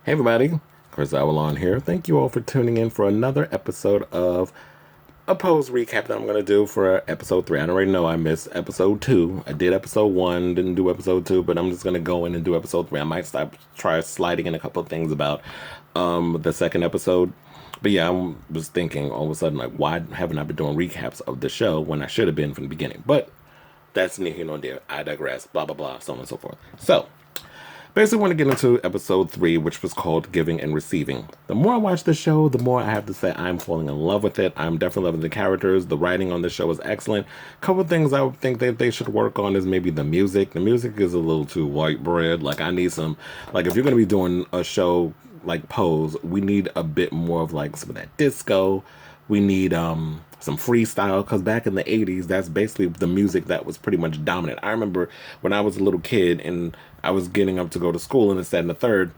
Hey everybody, Chris Avalon here. Thank you all for tuning in for another episode of a pose recap that I'm going to do for episode 3. I already know I missed episode 2. I did episode 1, didn't do episode 2, but I'm just going to go in and do episode 3. I might try sliding in a couple of things about the second episode. But yeah, I was thinking all of a sudden, like, why haven't I been doing recaps of the show when I should have been from the beginning? But that's neither here nor there. I digress, blah, blah, blah, so on and so forth. So, basically, want to get into episode 3, which was called Giving and Receiving. The more I watch the show, the more I have to say I'm falling in love with it. I'm definitely loving the characters. The writing on the show is excellent. A couple of things I would think that they should work on is maybe the music. The music is a little too white bread. Like, I need some, like, if you're going to be doing a show like Pose, we need a bit more of, like, some of that disco. We need some freestyle, because back in the 80s, that's basically the music that was pretty much dominant. I remember when I was a little kid and I was getting up to go to school and this, that, and the third,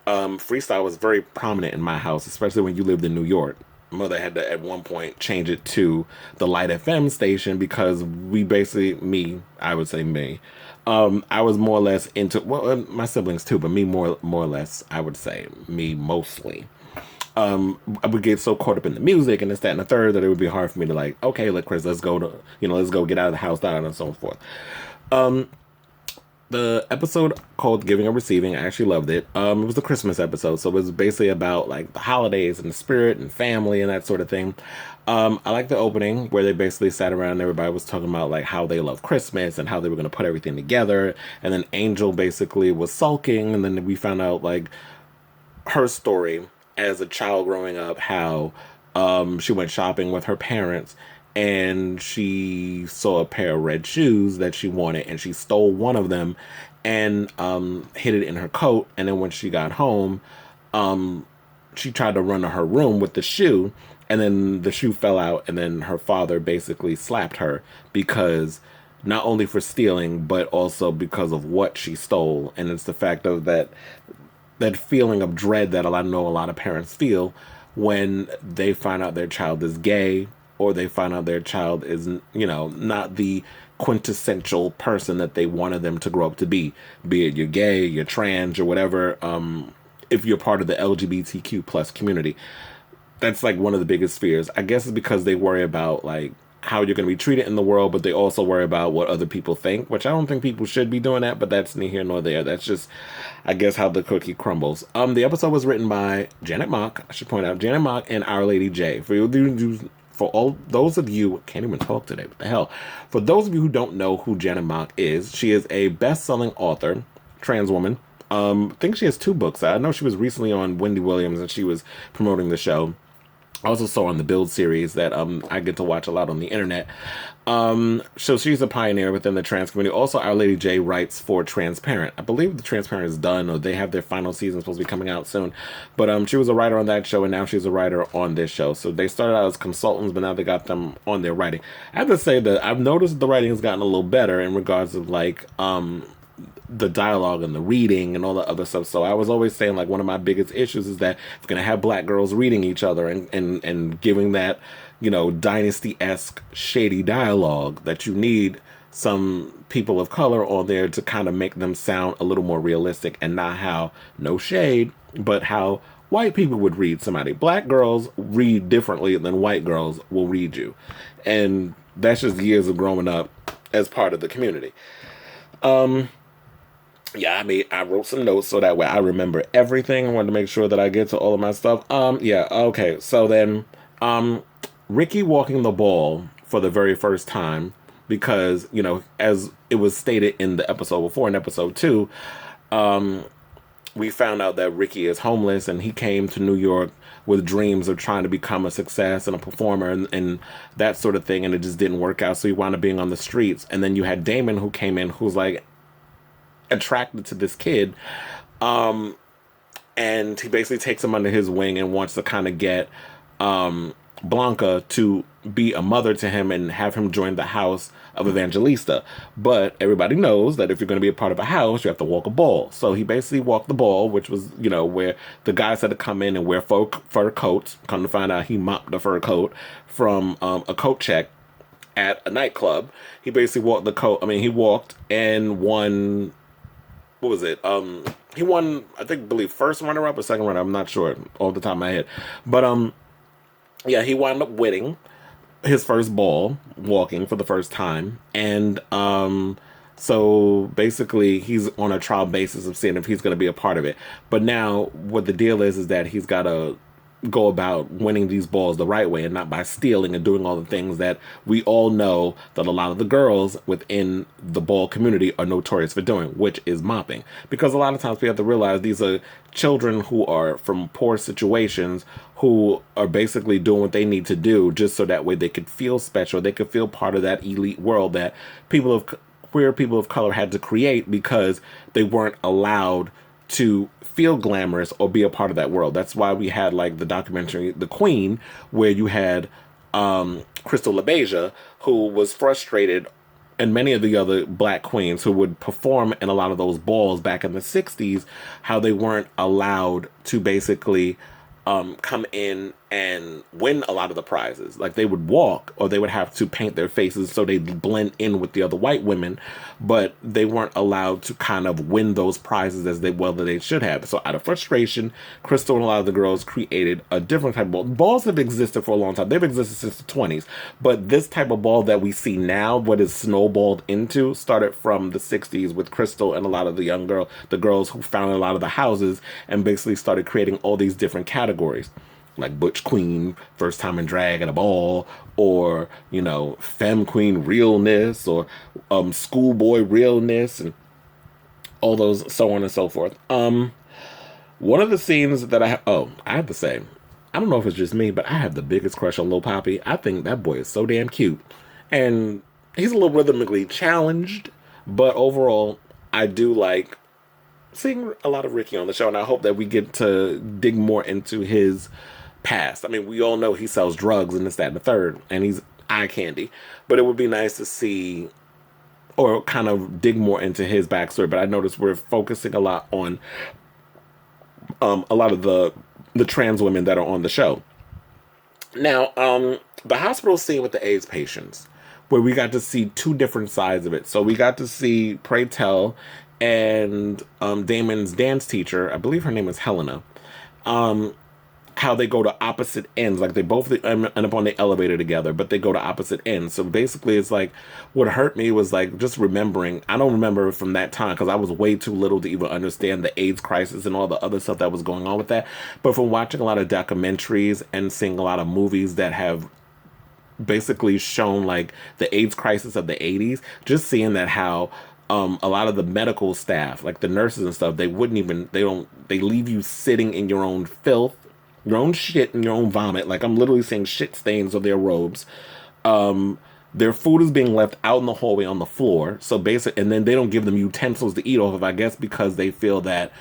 freestyle was very prominent in my house, especially when you lived in New York. Mother had to at one point change it to the Light FM station because we basically, I would say me, I was more or less into, well, my siblings too, but me more or less, I would say me mostly. I would get so caught up in the music and this, that, and the third that it would be hard for me to, like, okay, look, Chris, let's go to, let's go get out of the house, down and so forth. The episode called Giving and Receiving, I actually loved it. It was the Christmas episode, so it was basically about, like, the holidays and the spirit and family and that sort of thing. I like the opening where they basically sat around and everybody was talking about, like, how they love Christmas and how they were going to put everything together. And then Angel basically was sulking, and then we found out, like, her story as a child growing up, how she went shopping with her parents and she saw a pair of red shoes that she wanted and she stole one of them and hid it in her coat. And then when she got home, she tried to run to her room with the shoe, and then the shoe fell out, and then her father basically slapped her because not only for stealing but also because of what she stole. And it's the fact of that feeling of dread that I know a lot of parents feel when they find out their child is gay, or they find out their child is, not the quintessential person that they wanted them to grow up to be it you're gay, you're trans, or whatever. If you're part of the LGBTQ plus community, that's like one of the biggest fears. I guess it's because they worry about, like, how you're going to be treated in the world, but they also worry about what other people think, which I don't think people should be doing that, but that's neither here nor there. That's just, I guess, how the cookie crumbles. The episode was written by Janet Mock, I should point out, Janet Mock and Our Lady J. For all those of you, can't even talk today, what the hell? For those of you who don't know who Janet Mock is, she is a best-selling author, trans woman. I think she has 2 books. I know she was recently on Wendy Williams and she was promoting the show. I also saw on the Build series that I get to watch a lot on the internet. So she's a pioneer within the trans community. Also, Our Lady J writes for Transparent. I believe the Transparent is done, or they have their final season supposed to be coming out soon. But she was a writer on that show, and now she's a writer on this show. So they started out as consultants, but now they got them on their writing. I have to say that I've noticed the writing has gotten a little better in regards of, like, the dialogue and the reading and all the other stuff. So I was always saying, like, one of my biggest issues is that if we're going to have black girls reading each other and giving that, dynasty-esque shady dialogue, that you need some people of color on there to kind of make them sound a little more realistic, and not how, no shade, but how white people would read somebody. Black girls read differently than white girls will read you. And that's just years of growing up as part of the community. Yeah, I wrote some notes so that way I remember everything. I wanted to make sure that I get to all of my stuff. Yeah, okay. So then, Ricky walking the ball for the very first time, because, as it was stated in the episode before, in episode 2, we found out that Ricky is homeless and he came to New York with dreams of trying to become a success and a performer and that sort of thing, and it just didn't work out. So he wound up being on the streets. And then you had Damon, who came in, who's like attracted to this kid, and he basically takes him under his wing and wants to kind of get Blanca to be a mother to him and have him join the house of Evangelista. But everybody knows that if you're going to be a part of a house, you have to walk a ball. So he basically walked the ball, which was, where the guys had to come in and wear fur coats. Come to find out, he mopped the fur coat from a coat check at a nightclub. He basically walked he walked and won, what was it? he won, I think, believe first runner up or second runner. I'm not sure off the top of my head, but yeah, he wound up winning his first ball walking for the first time, and so basically he's on a trial basis of seeing if he's going to be a part of it. But now what the deal is that he's got to go about winning these balls the right way and not by stealing and doing all the things that we all know that a lot of the girls within the ball community are notorious for doing, which is mopping. Because a lot of times we have to realize these are children who are from poor situations who are basically doing what they need to do just so that way they could feel special, they could feel part of that elite world that people of queer people of color had to create because they weren't allowed to feel glamorous or be a part of that world. That's why we had like the documentary The Queen, where you had Crystal LaBeija, who was frustrated, and many of the other black queens who would perform in a lot of those balls back in the 60s, how they weren't allowed to basically come in and win a lot of the prizes. Like they would walk or they would have to paint their faces so they'd blend in with the other white women, but they weren't allowed to kind of win those prizes as well that they should have. So out of frustration, Crystal and a lot of the girls created a different type of ball. Balls have existed for a long time. They've existed since the 20s, but this type of ball that we see now, what is snowballed into, started from the 60s with Crystal and a lot of the girls who found a lot of the houses and basically started creating all these different categories, like Butch Queen, first time in drag at a ball, or, you know, Femme Queen realness, or schoolboy realness, and all those, so on and so forth. One of the scenes that I have to say, I don't know if it's just me, but I have the biggest crush on LoPapi. I think that boy is so damn cute. And he's a little rhythmically challenged, but overall, I do like seeing a lot of Ricky on the show, and I hope that we get to dig more into his past. I mean, we all know he sells drugs and this, that, and the third, and he's eye candy. But it would be nice to see or kind of dig more into his backstory. But I noticed we're focusing a lot on a lot of the trans women that are on the show. Now, the hospital scene with the AIDS patients, where we got to see two different sides of it. So we got to see Pray Tell and Damon's dance teacher, I believe her name is Helena, how they go to opposite ends. Like they both end up on the elevator together, but they go to opposite ends. So basically it's like, what hurt me was like just remembering, I don't remember from that time because I was way too little to even understand the AIDS crisis and all the other stuff that was going on with that. But from watching a lot of documentaries and seeing a lot of movies that have basically shown like the AIDS crisis of the 80s, just seeing that how a lot of the medical staff, like the nurses and stuff, they leave you sitting in your own filth, your own shit and your own vomit. Like I'm literally seeing shit stains of their robes. Their food is being left out in the hallway on the floor. So basically, and then they don't give them utensils to eat off of, I guess, because they feel that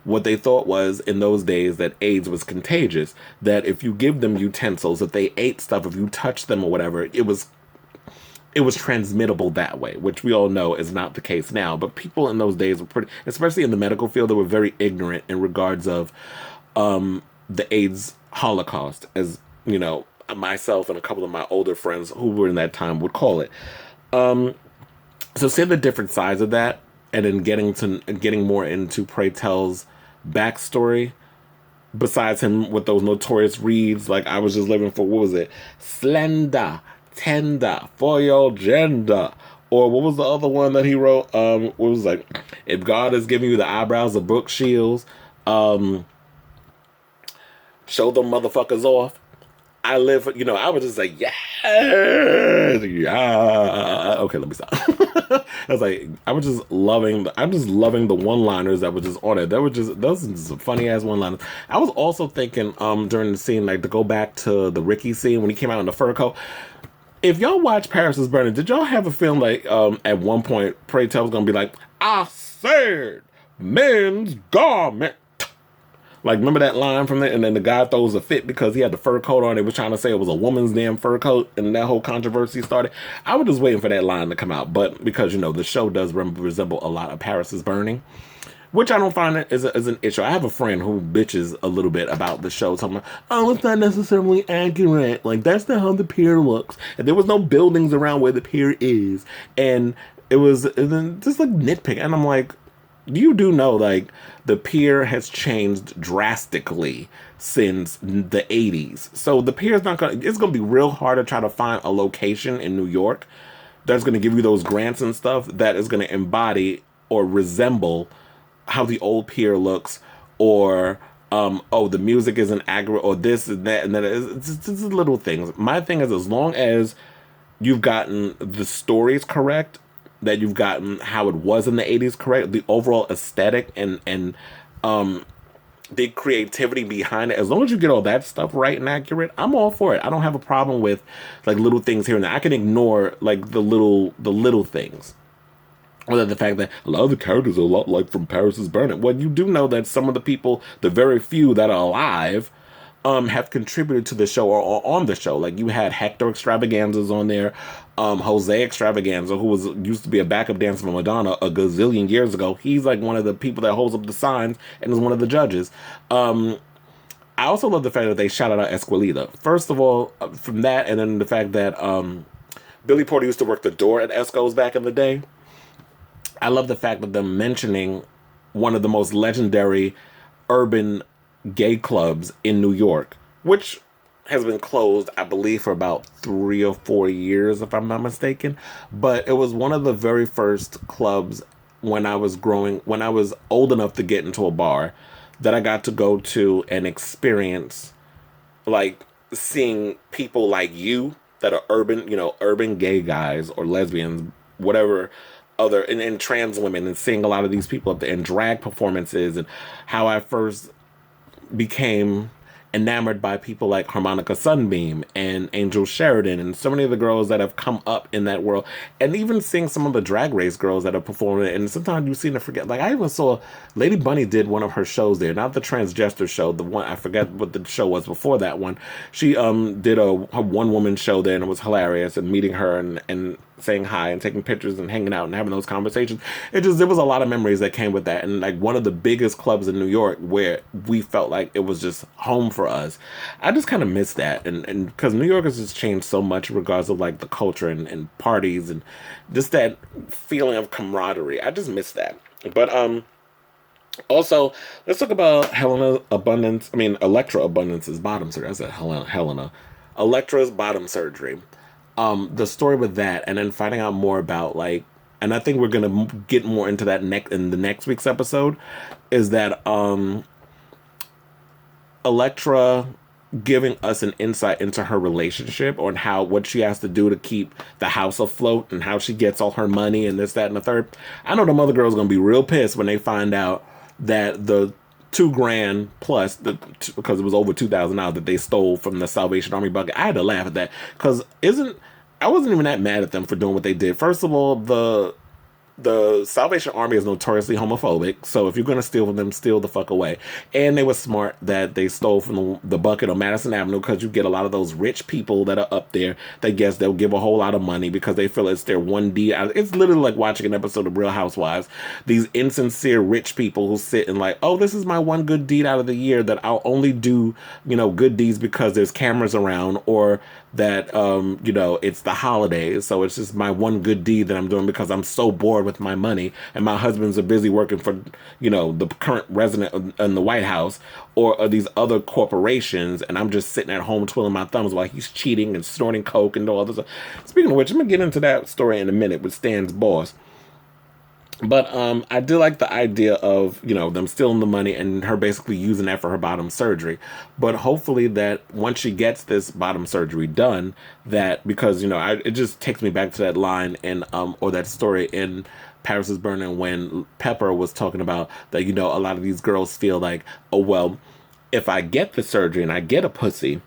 what they thought was in those days that AIDS was contagious, that if you give them utensils, if they ate stuff, if you touched them or whatever, it was transmittable that way, which we all know is not the case now. But people in those days were pretty, especially in the medical field, they were very ignorant in regards of the AIDS Holocaust, as you know, myself and a couple of my older friends who were in that time would call it. So seeing the different sides of that, and then getting more into Pray Tell's backstory, besides him with those notorious reads, like I was just living for, what was it? Slender, tender, for your gender. Or what was the other one that he wrote? What was like, if God is giving you the eyebrows of Brooke Shields, show them motherfuckers off. I live, you know, I was just like, yeah, yeah. Okay, let me stop. I was like, I'm just loving the one-liners that were just on it. Those are some funny ass one-liners. I was also thinking, during the scene, like to go back to the Ricky scene when he came out in the fur coat. If y'all watch Paris is Burning, did y'all have a film like, at one point, Pray Tell was gonna be like, I said, men's garment. Like, remember that line from there? And then the guy throws a fit because he had the fur coat on. They was trying to say it was a woman's damn fur coat, and that whole controversy started. I was just waiting for that line to come out. But because, you know, the show does resemble a lot of Paris is Burning, which I don't find it as an issue. I have a friend who bitches a little bit about the show, talking about, oh, it's not necessarily accurate. Like, that's not how the pier looks. And there was no buildings around where the pier is. And it was just like nitpick. And I'm like, you do know, like, the pier has changed drastically since the 80s. So the pier is not going to, it's going to be real hard to try to find a location in New York that's going to give you those grants and stuff that is going to embody or resemble how the old pier looks, or oh, the music isn't accurate, or this and that, and then it's little things. My thing is, as long as you've gotten the stories correct, that you've gotten how it was in the 80s correct, the overall aesthetic and the creativity behind it, as long as you get all that stuff right and accurate, I'm all for it. I don't have a problem with like little things here and there. I can ignore like the little things. Or the fact that a lot of the characters are a lot like from Paris is Burning. Well, you do know that some of the people, the very few that are alive, have contributed to the show or on the show. Like you had Hector Extravaganzas on there, Jose Extravaganza, who was used to be a backup dancer for Madonna a gazillion years ago. He's like one of the people that holds up the signs and is one of the judges. I also love the fact that they shouted out Esquilita. First of all, from that, and then the fact that Billy Porter used to work the door at Esco's back in the day. I love the fact that them mentioning one of the most legendary urban gay clubs in New York, which has been closed, I believe, for about 3 or 4 years, if I'm not mistaken. But it was one of the very first clubs when I was old enough to get into a bar, that I got to go to and experience, like, seeing people like you that are urban, urban gay guys or lesbians, whatever, and trans women, and seeing a lot of these people up there in drag performances, and how I first became enamored by people like Harmonica Sunbeam and Angel Sheridan and so many of the girls that have come up in that world, and even seeing some of the drag race girls that have performed it. And sometimes you seem to forget, like I even saw Lady Bunny did one of her shows there, not the transgender show, the one, I forget what the show was before that one. She did a one woman show there, and it was hilarious, and meeting her and saying hi and taking pictures and hanging out and having those conversations. There was a lot of memories that came with that. And like one of the biggest clubs in New York, where we felt like it was just home for us. I just kind of miss that. And because New York has just changed so much in regards of like the culture and parties and just that feeling of camaraderie. I just miss that. But also, let's talk about Electra Abundance's bottom surgery. I said Helena. Electra's bottom surgery. The story with that, and then finding out more about, like, and I think we're gonna get more into that in the next week's episode, is that Electra giving us an insight into her relationship, on what she has to do to keep the house afloat, and how she gets all her money and this, that, and the third. I know the mother girl's gonna be real pissed when they find out that the $2,000 plus because it was over $2,000 that they stole from the Salvation Army bucket. I had to laugh at that, because I wasn't even that mad at them for doing what they did. First of all, the Salvation Army is notoriously homophobic, so if you're going to steal from them, steal the fuck away. And they were smart that they stole from the bucket on Madison Avenue, because you get a lot of those rich people that are up there that guess they'll give a whole lot of money because they feel it's their one deed. It's literally like watching an episode of Real Housewives. These insincere rich people who sit and like, oh, this is my one good deed out of the year, that I'll only do, good deeds because there's cameras around, or that, it's the holidays, so it's just my one good deed that I'm doing because I'm so bored with my money, and my husband's are busy working for, the current resident in the White House, or these other corporations, and I'm just sitting at home twiddling my thumbs while he's cheating and snorting coke and all this stuff. Speaking of which, I'm gonna get into that story in a minute with Stan's boss. But I do like the idea of, them stealing the money and her basically using that for her bottom surgery. But hopefully that once she gets this bottom surgery done, that, because, it just takes me back to that line in, or that story in Paris is Burning, when Pepper was talking about that, a lot of these girls feel like, oh, well, if I get the surgery and I get a pussy,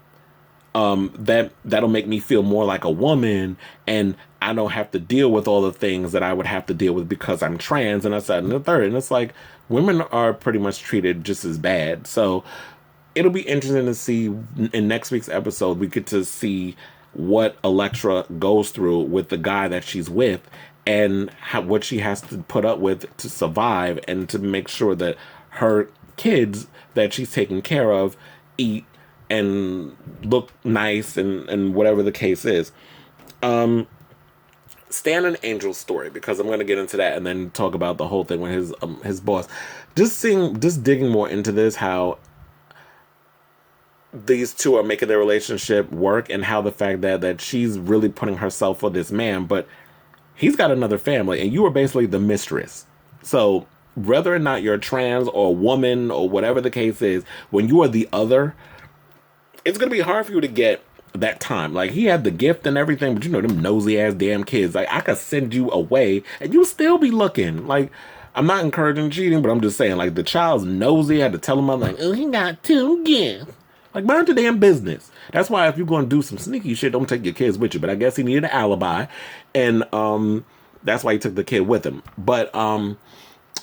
that'll make me feel more like a woman, and I don't have to deal with all the things that I would have to deal with because I'm trans, and I said, and the third. And it's like, women are pretty much treated just as bad. So it'll be interesting to see in next week's episode, we get to see what Electra goes through with the guy that she's with, and what she has to put up with to survive, and to make sure that her kids that she's taking care of eat and look nice, and whatever the case is. Stan and Angel's story, because I'm going to get into that and then talk about the whole thing with his boss. Just digging more into this, how these two are making their relationship work, and how the fact that she's really putting herself for this man, but he's got another family, and you are basically the mistress. So whether or not you're trans or a woman or whatever the case is, when you are the other, it's gonna be hard for you to get that time. Like, he had the gift and everything, but you know them nosy ass damn kids. Like, I could send you away and you still be looking. Like, I'm not encouraging cheating, but I'm just saying, like, the child's nosy. I had to tell him, I'm like, oh, he got two gifts. Like, mind your damn business. That's why if you're going to do some sneaky shit, don't take your kids with you. But I guess he needed an alibi, and that's why he took the kid with him. But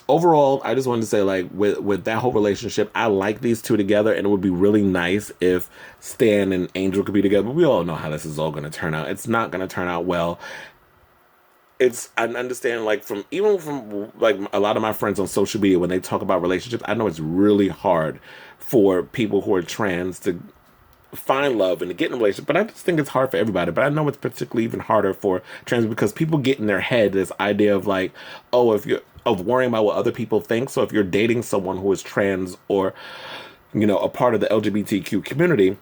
overall, I just wanted to say, like, with that whole relationship, I like these two together, and it would be really nice if Stan and Angel could be together. But we all know how this is all going to turn out. It's not going to turn out well. I understand, like, from like a lot of my friends on social media, when they talk about relationships, I know it's really hard for people who are trans to find love and to get in a relationship. But I just think it's hard for everybody. But I know it's particularly even harder for trans, because people get in their head this idea of, like, oh, if you're of worrying about what other people think. So if you're dating someone who is trans, or, you know, a part of the LGBTQ community,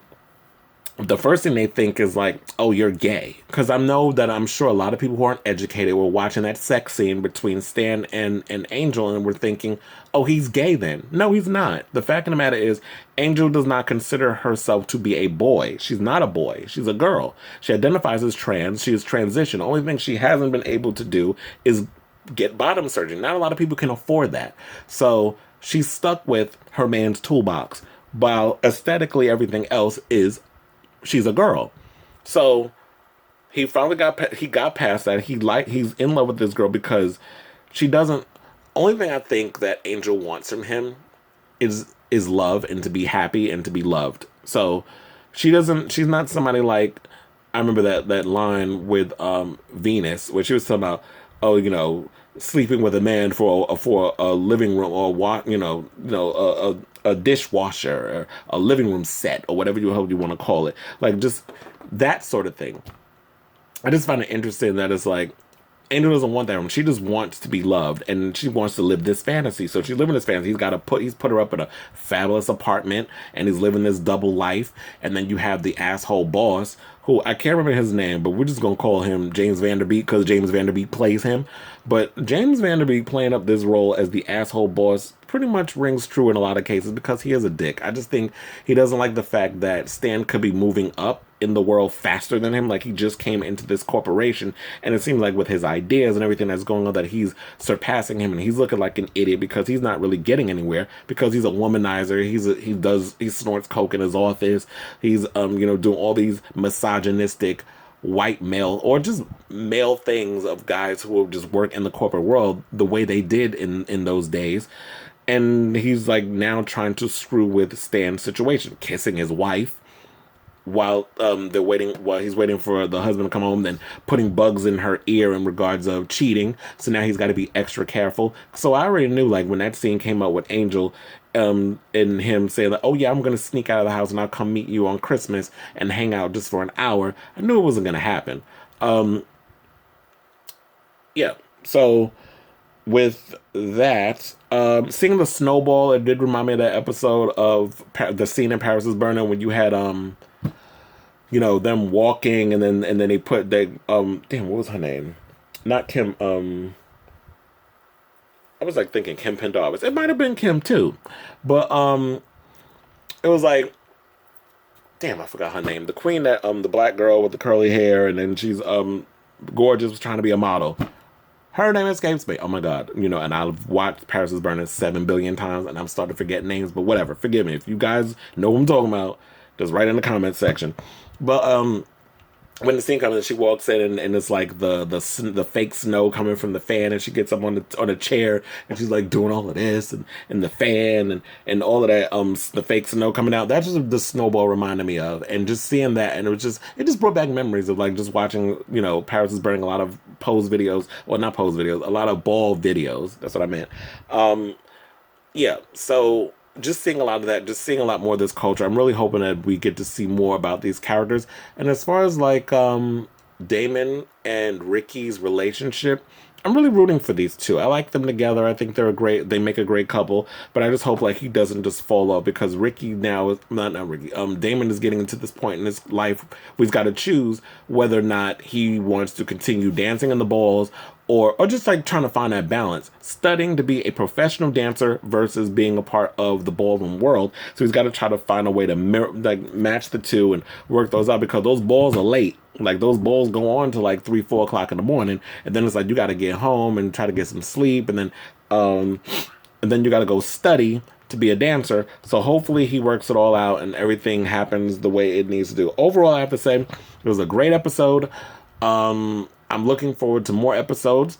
the first thing they think is like, oh, you're gay. Because I'm sure a lot of people who aren't educated were watching that sex scene between Stan and Angel, and were thinking, oh, he's gay then. No, he's not. The fact of the matter is, Angel does not consider herself to be a boy. She's not a boy. She's a girl. She identifies as trans. She is transition. The only thing she hasn't been able to do is get bottom surgery. Not a lot of people can afford that. So she's stuck with her man's toolbox, while aesthetically everything else is, she's a girl. So he finally got past that. He's in love with this girl because she doesn't. Only thing I think that Angel wants from him is love, and to be happy and to be loved. So she doesn't. She's not somebody like, I remember that line with Venus, where she was talking about, oh, you know, sleeping with a man for a living room, or a dishwasher, or a living room set, or whatever you want to call it, like, just that sort of thing. I just find it interesting that it's like, Angel doesn't want that room. She just wants to be loved, and she wants to live this fantasy. So she's living this fantasy. He's put her up in a fabulous apartment, and he's living this double life. And then you have the asshole boss, who I can't remember his name, but we're just gonna call him James Vanderbeek, because James Vanderbeek plays him. But James Vanderbeek playing up this role as the asshole boss pretty much rings true in a lot of cases, because he is a dick. I just think he doesn't like the fact that Stan could be moving up in the world faster than him. Like, he just came into this corporation, and it seems like with his ideas and everything that's going on, that he's surpassing him, and he's looking like an idiot because he's not really getting anywhere, because he's a womanizer. He snorts coke in his office. He's doing all these misogynistic white male, or just male things, of guys who will just work in the corporate world the way they did in those days. And he's like now trying to screw with Stan's situation, kissing his wife while he's waiting for the husband to come home, then putting bugs in her ear in regards of cheating. So now he's got to be extra careful. So I already knew, like, when that scene came out with Angel, and him saying that, oh yeah, I'm gonna sneak out of the house and I'll come meet you on Christmas and hang out just for an hour, I knew it wasn't gonna happen. Yeah. So with that, seeing the snowball, it did remind me of that episode of the scene in Paris is Burning, when you had them walking, and then they put damn, what was her name? Not Kim. I was like thinking Kim Pendarvis. It might have been Kim too, but it was like, damn, I forgot her name. The queen, that the black girl with the curly hair, and then she's gorgeous, was trying to be a model. Her name escapes me. Oh my god, and I've watched Paris is Burning 7 billion times, and I'm starting to forget names. But whatever, forgive me if you guys know what I'm talking about. Just write in the comment section. But when the scene comes in, she walks in, and it's like the fake snow coming from the fan, and she gets up on a chair, and she's like doing all of this, and the fan, and all of that, the fake snow coming out. That's just the snowball reminded me of, and just seeing that, and it just brought back memories of, like, just watching, Paris is Burning, a lot of pose videos, well, not pose videos, a lot of ball videos. That's what I meant. Yeah, so just seeing a lot of that, just seeing a lot more of this culture. I'm really hoping that we get to see more about these characters. And as far as, like, Damon and Ricky's relationship. I'm really rooting for these two. I like them together. I think they make a great couple, but I just hope like he doesn't just fall off because Ricky now is not Ricky. Damon is getting into this point in his life where he's got to choose whether or not he wants to continue dancing in the balls or just like trying to find that balance, studying to be a professional dancer versus being a part of the ballroom world. So he's got to try to find a way to match the two and work those out because those balls are late. Like those balls go on to like 3, 4 o'clock in the morning, and then it's like you got to get home and try to get some sleep, um, and then you got to go study to be a dancer. So hopefully he works it all out and everything happens the way it needs to do. Overall, I have to say it was a great episode. I'm looking forward to more episodes.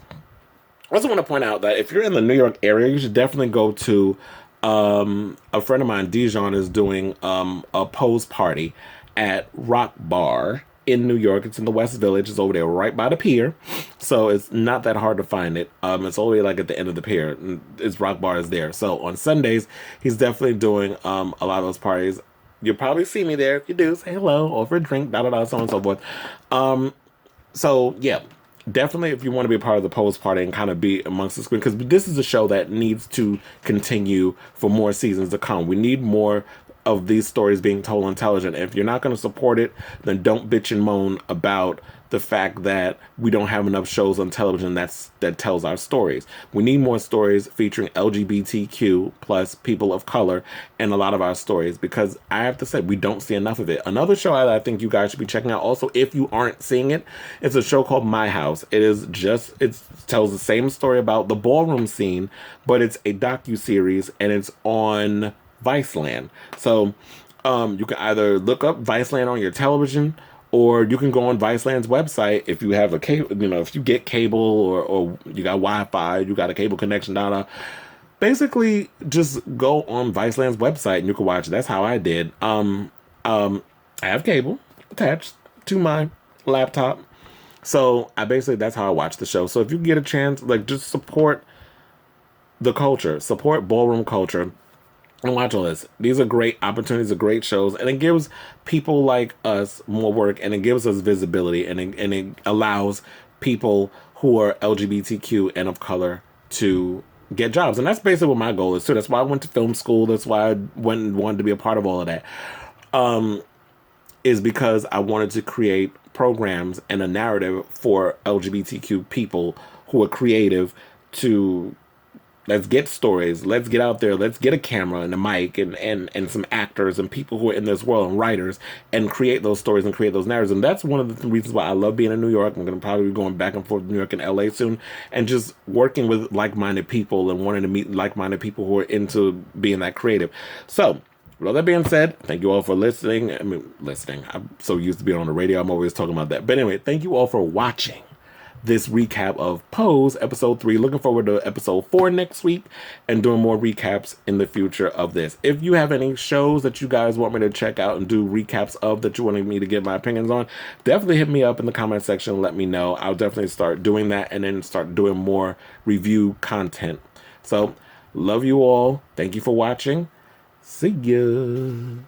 I also want to point out that if you're in the New York area, you should definitely go to a friend of mine, Dijon, is doing a pose party at Rock Bar in New York. It's in the West Village. It's over there right by the pier. So it's not that hard to find it. It's all the way like at the end of the pier. And It's Rock Bar is there. So on Sundays, he's definitely doing a lot of those parties. You'll probably see me there. If you do, say hello, offer a drink, da da da, so on and so forth. So yeah, definitely if you want to be a part of the post party and kind of be amongst the screen, because this is a show that needs to continue for more seasons to come. We need more of these stories being told on television. And if you're not going to support it, then don't bitch and moan about the fact that we don't have enough shows on television that tells our stories. We need more stories featuring LGBTQ plus people of color in a lot of our stories because I have to say we don't see enough of it. Another show I think you guys should be checking out also if you aren't seeing it, it's a show called My House. It tells the same story about the ballroom scene, but it's a docu-series and it's on Viceland. So you can either look up Viceland on your television or you can go on Viceland's website if you have a cable, if you get cable or you got Wi-Fi, you got a cable connection, data. Basically, just go on Viceland's website and you can watch it. That's how I did. I have cable attached to my laptop. So that's how I watch the show. So if you get a chance, like just support the culture, support ballroom culture and watch all this. These are great opportunities, are great shows, and it gives people like us more work, and it gives us visibility, and it allows people who are LGBTQ and of color to get jobs. And that's basically what my goal is too. That's why I went to film school. That's why I went and wanted to be a part of all of that. Is because I wanted to create programs and a narrative for LGBTQ people who are creative to let's get stories. Let's get out there. Let's get a camera and a mic and some actors and people who are in this world and writers and create those stories and create those narratives. And that's one of the reasons why I love being in New York. I'm going to probably be going back and forth to New York and LA soon and just working with like-minded people and wanting to meet like-minded people who are into being that creative. So, with all that being said, thank you all for listening. Listening. I'm so used to being on the radio. I'm always talking about that. But anyway, thank you all for watching this recap of Pose episode 3. Looking forward to episode 4 next week and doing more recaps in the future of this. If you have any shows that you guys want me to check out and do recaps of that you want me to give my opinions on, definitely hit me up in the comment section and let me know. I'll definitely start doing that and then start doing more review content. So, love you all. Thank you for watching. See ya.